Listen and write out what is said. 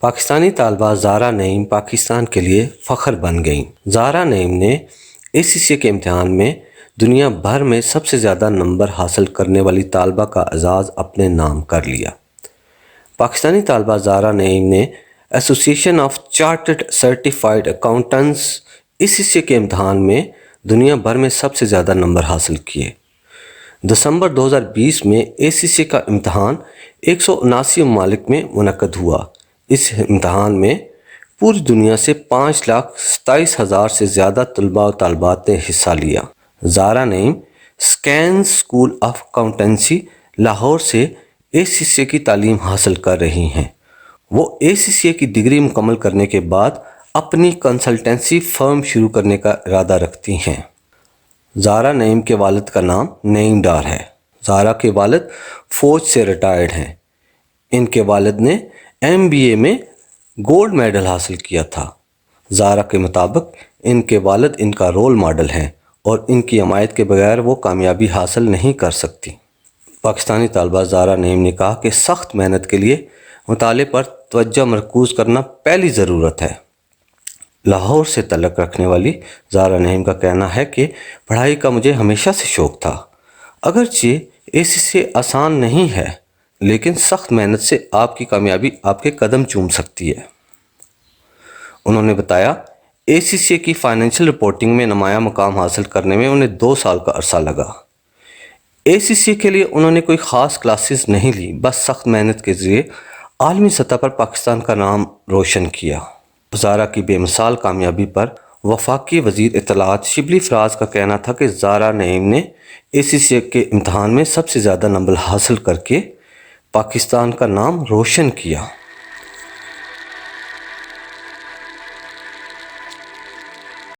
پاکستانی طالبہ زارا نعیم پاکستان کے لیے فخر بن گئیں۔ زارا نعیم نے ACCA کے امتحان میں دنیا بھر میں سب سے زیادہ نمبر حاصل کرنے والی طالبہ کا اعزاز اپنے نام کر لیا۔ پاکستانی طالبہ زارا نعیم نے ایسوسی ایشن of chartered certified accountants ACCA کے امتحان میں دنیا بھر میں سب سے زیادہ نمبر حاصل کیے۔ دسمبر 2020 میں ACCA کا امتحان 179 ممالک میں منعقد ہوا۔ اس امتحان میں پوری دنیا سے 5,27,000 سے زیادہ طلباء و طالبات نے حصہ لیا۔ Zara Naeem Skans school of accountancy Lahore سے ACCA کی تعلیم حاصل کر رہی ہیں۔ وہ ACCA کی ڈگری مکمل کرنے کے بعد اپنی کنسلٹنسی فرم شروع کرنے کا ارادہ رکھتی ہیں۔ زارا نعیم کے والد کا نام نعیم ڈار ہے۔ زارا کے والد فوج سے ریٹائرڈ ہیں۔ ان کے والد نے MBA میں گولڈ میڈل حاصل کیا تھا۔ زارا کے مطابق ان کے والد ان کا رول ماڈل ہیں اور ان کی حمایت کے بغیر وہ کامیابی حاصل نہیں کر سکتی۔ پاکستانی طالبہ زارا نعیم نے کہا کہ سخت محنت کے لیے مطالعے پر توجہ مرکوز کرنا پہلی ضرورت ہے۔ لاہور سے تعلق رکھنے والی زارا نعیم کا کہنا ہے کہ پڑھائی کا مجھے ہمیشہ سے شوق تھا۔ اگرچہ ACCA آسان نہیں ہے، لیکن سخت محنت سے آپ کی کامیابی آپ کے قدم چوم سکتی ہے۔ انہوں نے بتایا ACCA کی فائنینشیل رپورٹنگ میں نمایاں مقام حاصل کرنے میں انہیں 2 سال کا عرصہ لگا۔ ACCA کے لیے انہوں نے کوئی خاص کلاسز نہیں لی، بس سخت محنت کے ذریعے عالمی سطح پر پاکستان کا نام روشن کیا۔ زارا کی بے مثال کامیابی پر وفاقی وزیر اطلاعات شبلی فراز کا کہنا تھا کہ زارا نعیم نے ACCA کے امتحان میں سب سے زیادہ نمبر حاصل کر کے پاکستان کا نام روشن کیا۔